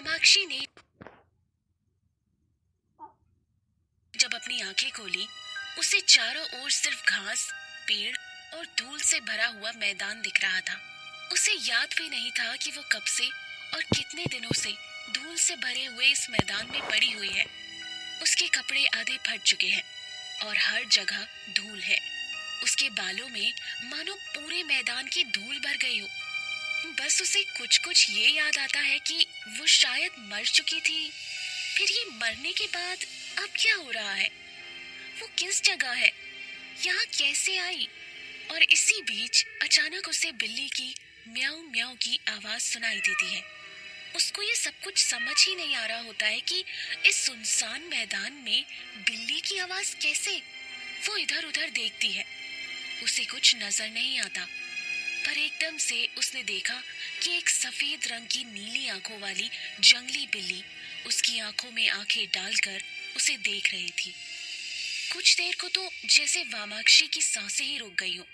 वामाक्षी ने जब अपनी आंखें खोली, उसे चारों ओर सिर्फ घास, पेड़ और धूल से भरा हुआ मैदान दिख रहा था। उसे याद भी नहीं था कि वो कब से और कितने दिनों से धूल से भरे हुए इस मैदान में पड़ी हुई है। उसके कपड़े आधे फट चुके हैं और हर जगह धूल है। उसके बालों में मानो पूरे मैदान की धूल भर गई हो। बस उसे कुछ कुछ ये याद आता है कि वो शायद मर चुकी थी। फिर ये मरने के बाद अब क्या हो रहा है? वो किस जगह है? यहाँ कैसे आई? और इसी बीच अचानक उसे बिल्ली की म्याऊ म्याऊ की आवाज सुनाई देती है। उसको ये सब कुछ समझ ही नहीं आ रहा होता है कि इस सुनसान मैदान में बिल्ली की आवाज कैसे? वो इधर उधर देखती है, उसे कुछ नजर नहीं आता। पर एकदम से उसने देखा कि एक सफेद रंग की नीली आंखों वाली जंगली बिल्ली उसकी आंखों में आंखें डालकर उसे देख रही थी। कुछ देर को तो जैसे वामाक्षी की सांसें ही रुक गई हो,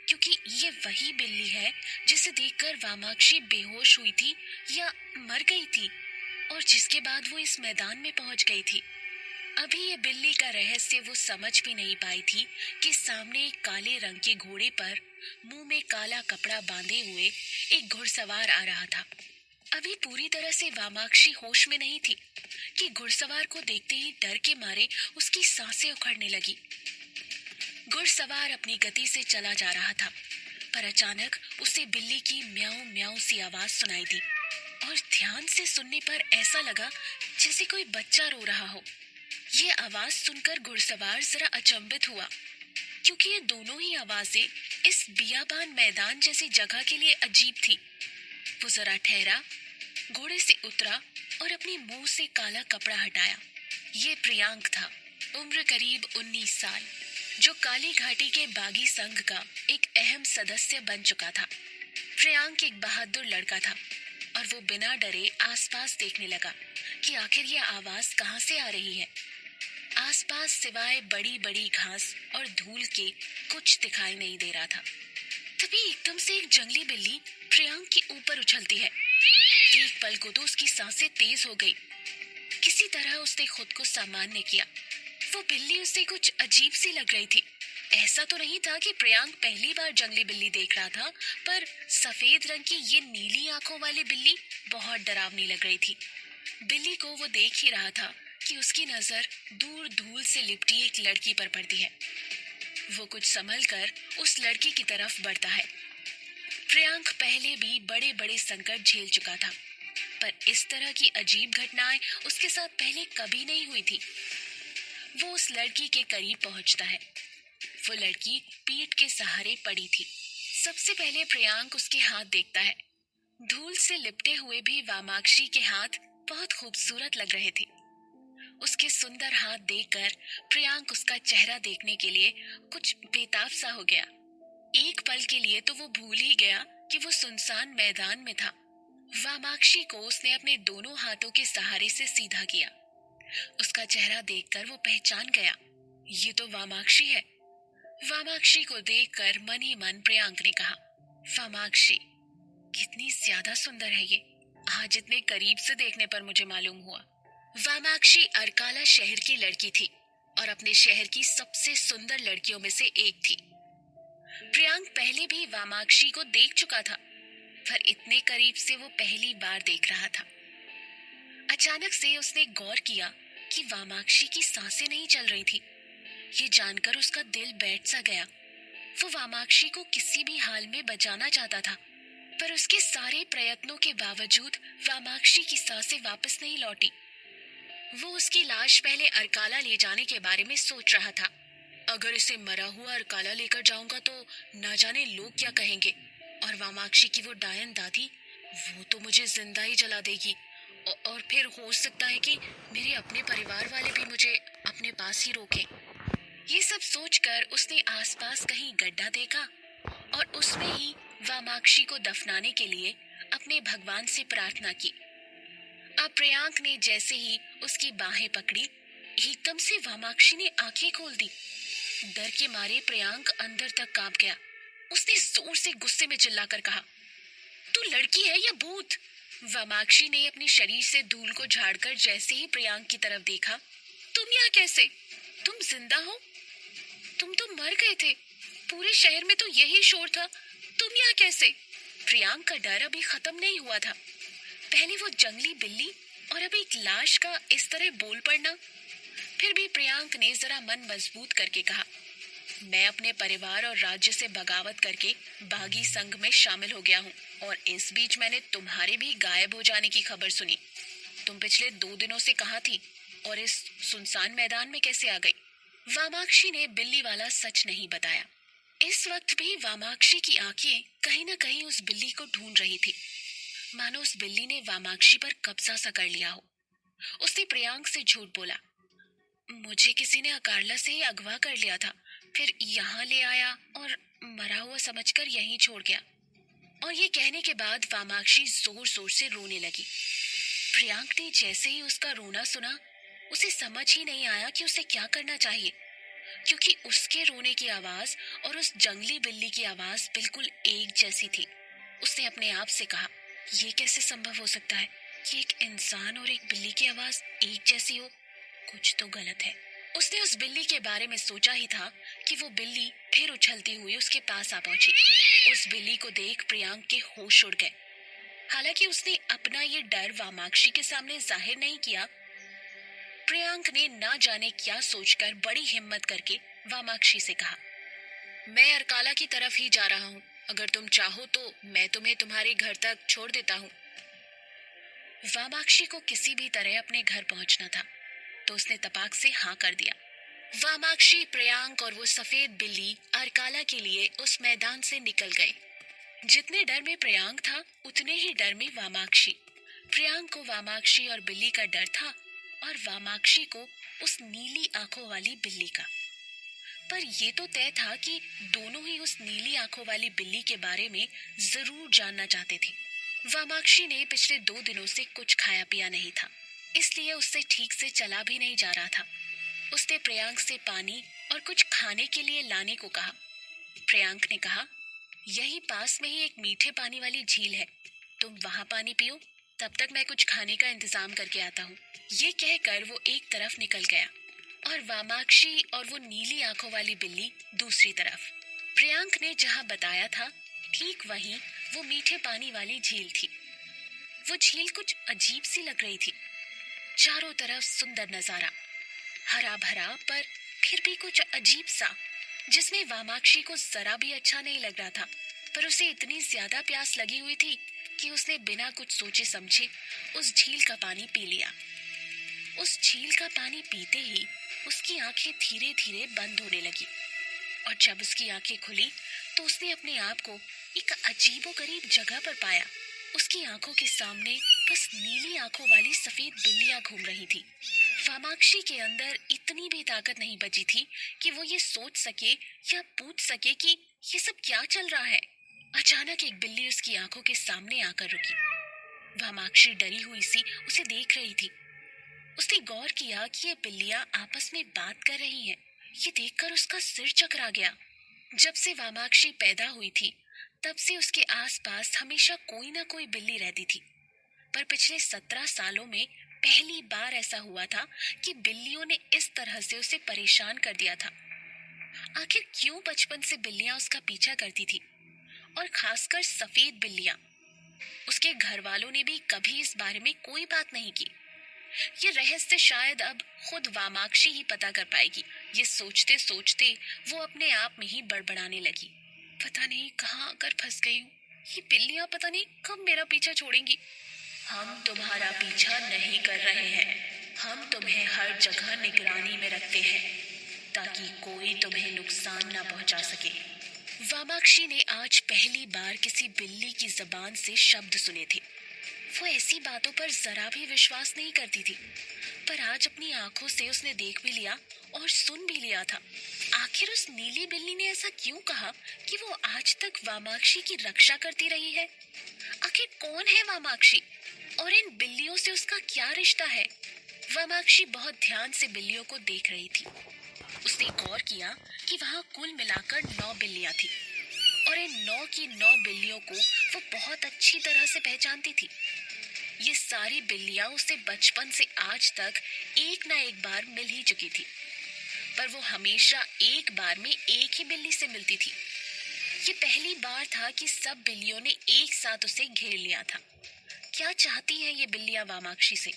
क्योंकि ये वही बिल्ली है जिसे देखकर वामाक्षी बेहोश हुई थी या मर गई थी और जिसके बाद वो इस मैदान में पहुंच गई थी। अभी ये बिल्ली का रहस्य वो समझ भी नहीं पाई थी कि सामने एक काले रंग के घोड़े पर मुंह में काला कपड़ा बांधे हुए एक घुड़सवार आ रहा था। अभी पूरी तरह से वामाक्षी होश में नहीं थी कि घुड़सवार को देखते ही डर के मारे उसकी सांसें उखड़ने लगी। घुड़सवार अपनी गति से चला जा रहा था, पर अचानक उसे बिल्ली की म्याऊ म्याऊ सी आवाज सुनाई दी और ध्यान से सुनने पर ऐसा लगा जैसे कोई बच्चा रो रहा हो। ये आवाज सुनकर घुड़सवार जरा अचंभित हुआ, क्योंकि ये दोनों ही आवाजें इस बियाबान मैदान जैसी जगह के लिए अजीब थी। वो जरा ठहरा, घोड़े से उतरा और अपने मुंह से काला कपड़ा हटाया। ये प्रियांक था, उम्र करीब 19 साल, जो काली घाटी के बागी संघ का एक अहम सदस्य बन चुका था। प्रियांक एक बहादुर लड़का था और वो बिना डरे आसपास देखने लगा कि आखिर ये आवाज कहाँ से आ रही है। आसपास सिवाय बड़ी बड़ी घास और धूल के कुछ दिखाई नहीं दे रहा था। तभी एकदम से एक जंगली बिल्ली प्रियांक के ऊपर उछलती है। एक पल को तो उसकी सांसें तेज हो गई। किसी तरह उसने खुद को सामान्य किया। वो बिल्ली उसे कुछ अजीब सी लग रही थी। ऐसा तो नहीं था कि प्रियांक पहली बार जंगली बिल्ली देख रहा था, पर सफेद रंग की ये नीली आंखों वाली बिल्ली बहुत डरावनी लग रही थी। बिल्ली को वो देख ही रहा था कि उसकी नजर दूर धूल से लिपटी एक लड़की पर पड़ती है। वो कुछ संभलकर उस लड़की की तरफ बढ़ता है। प्रियांक पहले भी बड़े बड़े संकट झेल चुका था, पर इस तरह की अजीब घटनाएं उसके साथ पहले कभी नहीं हुई थी। वो उस लड़की के करीब पहुंचता है। वो लड़की पीठ के सहारे पड़ी थी। सबसे पहले प्रियांक उसके हाथ देखता है। धूल से लिपटे हुए भी वामाक्षी के हाथ बहुत खूबसूरत लग रहे थे। उसके सुंदर हाथ देखकर प्रियांक उसका चेहरा देखने के लिए कुछ बेताब सा हो गया। एक पल के लिए तो वो भूल ही गया कि वो सुनसान मैदान में था। वामाक्षी को उसने अपने दोनों हाथों के सहारे से सीधा किया। उसका चेहरा देखकर वो पहचान गया, ये तो वामाक्षी है। वामाक्षी को देखकर मन ही मन प्रियांक ने कहा, वामाक्षी कितनी ज्यादा सुंदर है ये, आज इतने करीब से देखने पर मुझे मालूम हुआ। वामाक्षी अरकाला शहर की लड़की थी और अपने शहर की सबसे सुंदर लड़कियों में से एक थी। प्रियांक पहले भी वामाक्षी को देख चुका था, पर इतने करीब से वो पहली बार देख रहा था। अचानक से उसने गौर किया कि वामाक्षी की सांसें नहीं चल रही थी। ये जानकर उसका दिल बैठ सा गया। वो वामाक्षी को किसी भी हाल में बचाना चाहता था, पर उसके सारे प्रयत्नों के बावजूद वामाक्षी की सांसें वापस नहीं लौटी। वो उसकी लाश पहले अरकाला ले जाने के बारे में सोच रहा था। अगर इसे मरा हुआ अरकाला लेकर जाऊंगा तो न जाने लोग क्या कहेंगे, और वामाक्षी की वो डायन दादी, वो तो मुझे जिंदा ही जला देगी, और फिर हो सकता है कि मेरे अपने परिवार वाले भी मुझे अपने पास ही रोकें। ये सब सोचकर उसने आसपास कहीं गड्ढा देखा और उसमें ही वामाक्षी को दफनाने के लिए अपने भगवान से प्रार्थना की। अब प्रियांक ने जैसे ही उसकी बाहें पकड़ी, एकदम से वामाक्षी ने आंखें खोल दी। डर के मारे प्रियांक अंदर तक कांप गया। उसने जोर से गुस्से में चिल्लाकर कहा, तू लड़की है या भूत? वामाक्षी ने अपने शरीर से धूल को झाड़कर जैसे ही प्रियांक की तरफ देखा, तुम यहाँ कैसे? तुम जिंदा हो? तुम तो मर गए थे। पूरे शहर में तो यही शोर था, तुम यहाँ कैसे? प्रियांक का डर अभी खत्म नहीं हुआ था। पहले वो जंगली बिल्ली और अब एक लाश का इस तरह बोल पड़ना। फिर भी प्रियांक ने जरा मन मजबूत करके कहा, मैं अपने परिवार और राज्य से बगावत करके बागी संघ में शामिल हो गया हूँ और इस बीच मैंने तुम्हारे भी गायब हो जाने की खबर सुनी। तुम पिछले 2 दिनों से कहाँ थी और इस सुनसान मैदान में कैसे आ गई? वामाक्षी ने बिल्ली वाला सच नहीं बताया। इस वक्त भी वामाक्षी की आंखें कहीं न कहीं उस बिल्ली को ढूंढ रही थी, मानो उस बिल्ली ने वामाक्षी पर कब्जा सा कर लिया हो। उसने प्रियांक से झूठ बोला, मुझे किसी ने अकारला से ही अगवा कर लिया था, फिर यहाँ ले आया और मरा हुआ समझकर यहीं छोड़ गया। और ये कहने के बाद वामाक्षी जोर जोर से रोने लगी। प्रियांक ने जैसे ही उसका रोना सुना, उसे समझ ही नहीं आया कि उसे क्या करना चाहिए, क्योंकि उसके रोने की आवाज और उस जंगली बिल्ली की आवाज बिल्कुल एक जैसी थी। उसने अपने आप से कहा, ये कैसे संभव हो सकता है कि एक इंसान और एक बिल्ली की आवाज एक जैसी हो? कुछ तो गलत है। उसने उस बिल्ली के बारे में सोचा ही था कि वो बिल्ली फिर उछलती हुई उसके पास आ पहुंची। उस बिल्ली को देख प्रियांक के होश उड़ गए। हालांकि उसने अपना ये डर वामाक्षी के सामने जाहिर नहीं किया। प्रियांक ने ना जाने क्या सोचकर बड़ी हिम्मत करके वामाक्षी से कहा, मैं अरकाला की तरफ ही जा रहा हूँ, अगर तुम चाहो तो मैं तुम्हें तुम्हारे घर तक छोड़ देता हूँ। वामाक्षी को किसी भी तरह अपने घर पहुंचना था, तो उसने तपाक से हाँ कर दिया। वामाक्षी, प्रियांक और वो सफेद बिल्ली अरकाला के लिए उस मैदान से निकल गए। जितने डर में प्रियांक था, उतने ही डर में वामाक्षी। प्रियांक को वामाक्षी और बिल्ली का डर था और वामाक्षी को उस नीली आंखों वाली बिल्ली का। पर ये तो तय था कि दोनों ही उस नीली आंखों वाली बिल्ली के बारे में जरूर जानना चाहते थे। वामाक्षी ने पिछले 2 दिनों से कुछ खाया पिया नहीं था, इसलिए उससे ठीक से चला भी नहीं जा रहा था। उसने प्रियांक से पानी और कुछ खाने के लिए लाने को कहा। प्रियांक ने कहा, यही पास में ही एक मीठे पानी वाली झील है, तुम वहां पानी पियो, तब तक मैं कुछ खाने का इंतजाम करके आता हूँ। ये कहकर वो एक तरफ निकल गया और वामाक्षी और वो नीली आंखों वाली बिल्ली दूसरी तरफ। प्रियांक ने जहाँ बताया था, ठीक वहीं वो मीठे पानी वाली झील थी। वो झील कुछ अजीब सी लग रही थी। चारों तरफ सुंदर नजारा, हरा भरा, पर फिर भी कुछ अजीब सा, जिसमें वामाक्षी को जरा भी अच्छा नहीं लग रहा था। पर उसे इतनी ज्यादा प्यास लगी हुई थी कि उसने बिना कुछ सोचे समझे उस झील का पानी पी लिया। उस झील का पानी पीते ही उसकी आंखें धीरे धीरे बंद होने लगी और जब उसकी आंखें खुली तो उसने अपने आप को एक अजीबोगरीब जगह पर पाया। उसकी आंखों के सामने बस नीली आंखों वाली सफेद बिल्लियां घूम रही थी। वामाक्षी के अंदर इतनी भी ताकत नहीं बची थी कि वो ये सोच सके या पूछ सके कि ये सब क्या चल रहा है। अचानक एक बिल्ली उसकी आंखों के सामने आकर रुकी। वामाक्षी डरी हुई सी उसे देख रही थी। उसने गौर किया कि ये बिल्लियां आपस में बात कर रही हैं। ये देखकर उसका सिर चकरा गया। जब से वामाक्षी पैदा हुई थी, तब से उसके आसपास हमेशा कोई ना कोई बिल्ली रहती थी, पर पिछले 17 सालों में पहली बार ऐसा हुआ था कि बिल्लियों ने इस तरह से उसे परेशान कर दिया था। आखिर क्यों बचपन से बिल्लियां उसका पीछा करती थी, और खासकर सफेद बिल्लियां। उसके घर वालों ने भी कभी इस बारे में कोई बात नहीं की। ये रहस्य शायद अब खुद वामाक्षी ही पता कर पाएगी। ये सोचते सोचते वो अपने आप में ही बड़बड़ाने लगी, पता नहीं कहाँ आकर फंस गई हूँ। ये बिल्लियां पता नहीं कब मेरा पीछा छोड़ेंगी। हम तुम्हारा पीछा नहीं कर रहे हैं, हम तुम्हें हर जगह निगरानी में रखते हैं ताकि कोई तुम्हें नुकसान न पहुंचा सके। वामाक्षी ने आज पहली बार किसी बिल्ली की जबान से शब्द सुने थे। वो ऐसी बातों पर जरा भी विश्वास नहीं करती थी, पर आज अपनी आंखों से उसने देख भी लिया और सुन भी लिया था। आखिर उस नीली बिल्ली ने ऐसा क्यों कहा कि वो आज तक वामाक्षी की रक्षा करती रही है? आखिर कौन है वामाक्षी और इन बिल्लियों से उसका क्या रिश्ता है? वामाक्षी बहुत ध्यान से बिल्लियों को देख रही थी। उसने गौर किया कि वहाँ कुल मिलाकर 9 बिल्लियां थी और इन 9 की 9 बिल्लियों को वो बहुत अच्छी तरह से पहचानती थी। ये सारी बिल्लियां उसे बचपन से आज तक एक ना एक बार मिल ही चुकी थी, पर वो हमेशा एक बार में एक ही बिल्ली से मिलती थी। ये पहली बार था कि सब बिल्लियों ने एक साथ उसे घेर लिया था। क्या चाहती है ये बिल्लियां वामाक्षी से?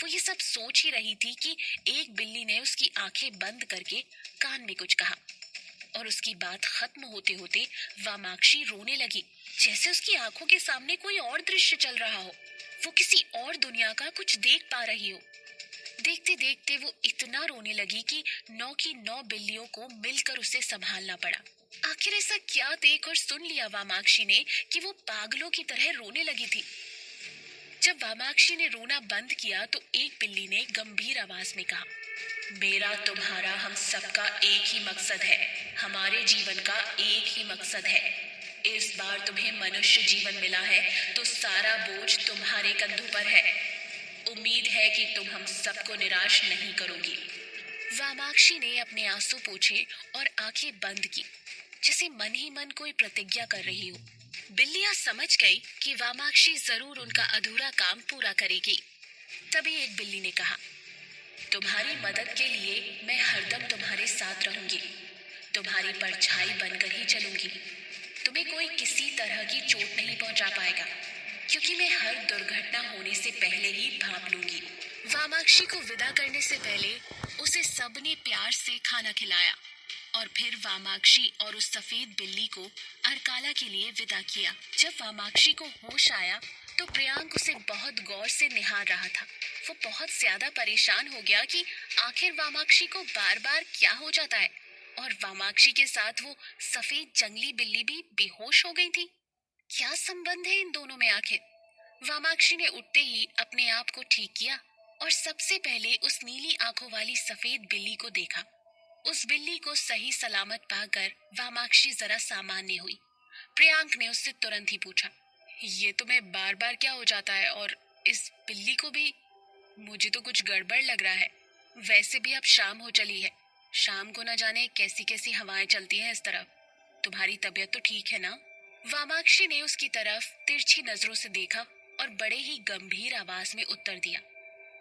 वो ये सब सोच ही रही थी कि एक बिल्ली ने उसकी आंखें बंद करके कान में कुछ कहा, और उसकी बात खत्म होते होते वामाक्षी रोने लगी, जैसे उसकी आंखों के सामने कोई और दृश्य चल रहा हो। वो किसी और दुनिया का कुछ देख पा रही हो। देखते देखते वो इतना रोने लगी कि 9 की 9 बिल्लियों को मिलकर उसे संभालना पड़ा। आखिर ऐसा क्या देख और सुन लिया वामाक्षी ने कि वो पागलों की तरह रोने लगी थी। जब वामाक्षी ने रोना बंद किया तो एक बिल्ली ने गंभीर आवाज में कहा, मेरा तुम्हारा हम सबका एक ही मकसद है, हमारे जीवन का एक ही मकसद है। इस बार तुम्हें मनुष्य जीवन मिला है तो सारा बोझ तुम्हारे कंधों पर है। उम्मीद है कि तुम हम सबको निराश नहीं करोगी। वामाक्षी ने अपने आंसू पोंछे और आंखें बंद की, जैसे मन ही मन कोई प्रतिज्ञा कर रही हो। बिल्लियां समझ गई कि वामाक्षी जरूर उनका अधूरा काम पूरा करेगी। तभी एक बिल्ली ने कहा, तुम्हारी मदद के लिए मैं हरदम तुम्हारे साथ रहूंगी, तुम्हारी परछाई बनकर ही चलूंगी। तुम्हें कोई किसी तरह की चोट नहीं पहुंचा पाएगा, क्योंकि मैं हर दुर्घटना होने से पहले ही भांप लूंगी। वामाक्षी को विदा करने से पहले उसे सबने प्यार से खाना खिलाया और फिर वामाक्षी और उस सफेद बिल्ली को अरकाला के लिए विदा किया। जब वामाक्षी को होश आया तो प्रियांक उसे बहुत गौर से निहार रहा था। वो बहुत ज्यादा परेशान हो गया कि आखिर वामाक्षी को बार बार क्या हो जाता है, और वामाक्षी के साथ वो सफेद जंगली बिल्ली भी बेहोश हो गई थी। क्या संबंध है इन दोनों में आखिर? वामाक्षी ने उठते ही अपने आप को ठीक किया और सबसे पहले उस नीली आंखों वाली सफेद बिल्ली को देखा। उस बिल्ली को सही सलामत पाकर वामाक्षी जरा सामान्य हुई। प्रियांक ने उससे तुरंत ही पूछा, ये तुम्हें बार बार क्या हो जाता है, और इस बिल्ली को भी? मुझे तो कुछ गड़बड़ लग रहा है। वैसे भी अब शाम हो चली है, शाम को न जाने कैसी कैसी हवाएं चलती हैं इस तरफ। तुम्हारी तबीयत तो ठीक है ना? वामाक्षी ने उसकी तरफ तिरछी नजरों से देखा और बड़े ही गंभीर आवाज में उत्तर दिया,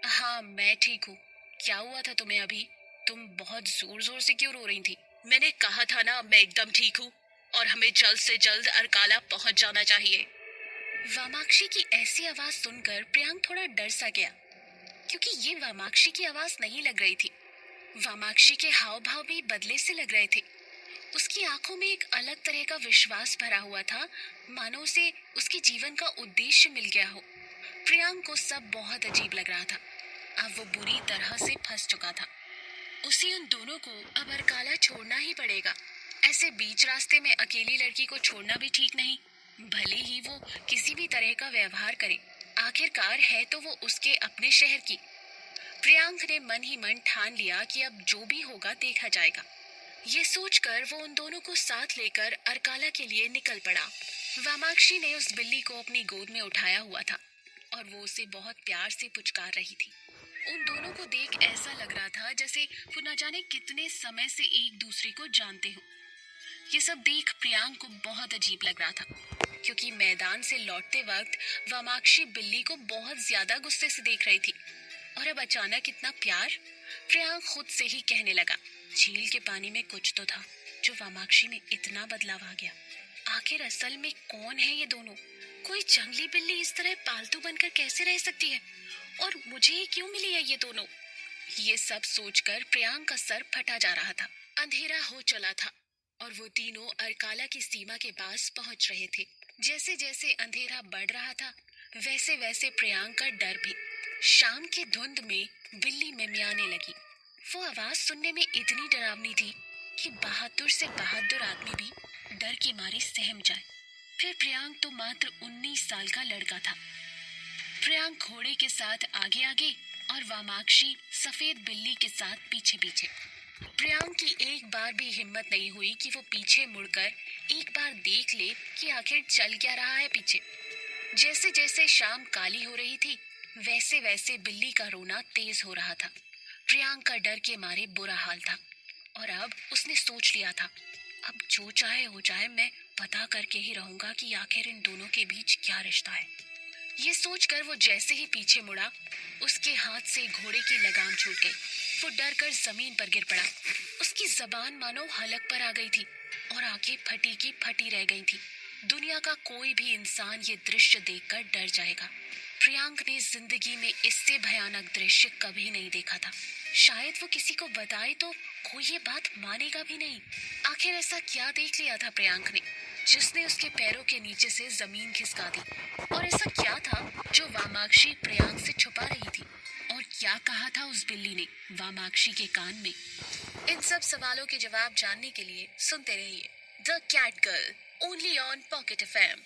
हाँ मैं ठीक हूँ। क्या हुआ था तुम्हें अभी? तुम बहुत जोर जोर से क्यों रो रही थी? मैंने कहा था ना मैं एकदम ठीक हूँ, और हमें जल्द से जल्द अरकाला पहुंच जाना चाहिए। वामाक्षी की ऐसी आवाज सुनकर प्रियांक थोड़ा डर सा गया, क्योंकि ये वामाक्षी की आवाज नहीं लग रही थी। वामाक्षी के हाव भाव भी बदले से लग रहे थे। उसकी आंखों में एक अलग तरह का विश्वास भरा हुआ था, मानो उसे उसके जीवन का उद्देश्य मिल गया हो। प्रियांक को सब बहुत अजीब लग रहा था। अब वो बुरी तरह से फंस चुका था। उसे उन दोनों को अब अरकाला छोड़ना ही पड़ेगा। ऐसे बीच रास्ते में अकेली लड़की को छोड़ना भी ठीक नहीं, भले ही वो किसी भी तरह का व्यवहार करे। आखिरकार है तो वो उसके अपने शहर की। प्रियांक ने मन ही मन ठान लिया कि अब जो भी होगा देखा जाएगा। ये सोचकर वो उन दोनों को साथ लेकर अरकाला के लिए निकल पड़ा। वामाक्षी ने उस बिल्ली को अपनी गोद में उठाया हुआ था और वो उसे बहुत प्यार से पुचकार रही थी। उन दोनों को देख ऐसा लग रहा था जैसे वो न जाने कितने समय से एक दूसरे को जानते हो। ये सब देख प्रियांक को बहुत अजीब लग रहा था, क्योंकि मैदान से लौटते वक्त वामाक्षी बिल्ली को बहुत ज्यादा गुस्से से देख रही थी, और अब अचानक इतना प्यार। प्रियांक खुद से ही कहने लगा, झील के पानी में कुछ तो था जो वामाक्षी में इतना बदलाव आ गया। आखिर असल में कौन है ये दोनों? कोई जंगली बिल्ली इस तरह पालतू बनकर कैसे रह सकती है, और मुझे क्यों मिली है ये दोनों? ये सब सोचकर प्रियांक का सर फटा जा रहा था। अंधेरा हो चला था और वो तीनों अरकाला की सीमा के पास पहुंच रहे थे। जैसे जैसे अंधेरा बढ़ रहा था वैसे वैसे प्रियांक का डर भी। शाम की धुंध में बिल्ली मिमियाने लगी। वो आवाज सुनने में इतनी डरावनी थी कि बहादुर से बहादुर आदमी भी डर के मारे सहम जाए। फिर प्रियांक तो मात्र 19 साल का लड़का था। प्रियांक घोड़े के साथ आगे आगे और वामाक्षी सफेद बिल्ली के साथ पीछे पीछे। प्रियांक की एक बार भी हिम्मत नहीं हुई कि वो पीछे मुड़कर एक बार देख ले कि आखिर चल क्या रहा है पीछे। जैसे जैसे शाम काली हो रही थी वैसे वैसे बिल्ली का रोना तेज हो रहा था। प्रियांक का डर के मारे बुरा हाल था, और अब उसने सोच लिया था, अब जो चाहे हो जाए, मैं पता करके ही रहूंगा कि आखिर इन दोनों के बीच क्या रिश्ता है। ये सोचकर वो जैसे ही पीछे मुड़ा, उसके हाथ से घोड़े की लगाम छूट गई। वो डर कर जमीन पर गिर पड़ा। उसकी जबान मानो हलक पर आ गई थी और आंखें फटी की फटी रह गई थी। दुनिया का कोई भी इंसान ये दृश्य देखकर डर जाएगा। प्रियांक ने जिंदगी में इससे भयानक दृश्य कभी नहीं देखा था। शायद वो किसी को बताए तो कोई ये बात मानेगा भी नहीं। आखिर ऐसा क्या देख लिया था प्रियांक ने जिसने उसके पैरों के नीचे से जमीन खिसका दी? और ऐसा क्या था जो वामाक्षी प्रियांक से छुपा रही थी? और क्या कहा था उस बिल्ली ने वामाक्षी के कान में? इन सब सवालों के जवाब जानने के लिए सुनते रहिए The Cat Girl, only on Pocket FM.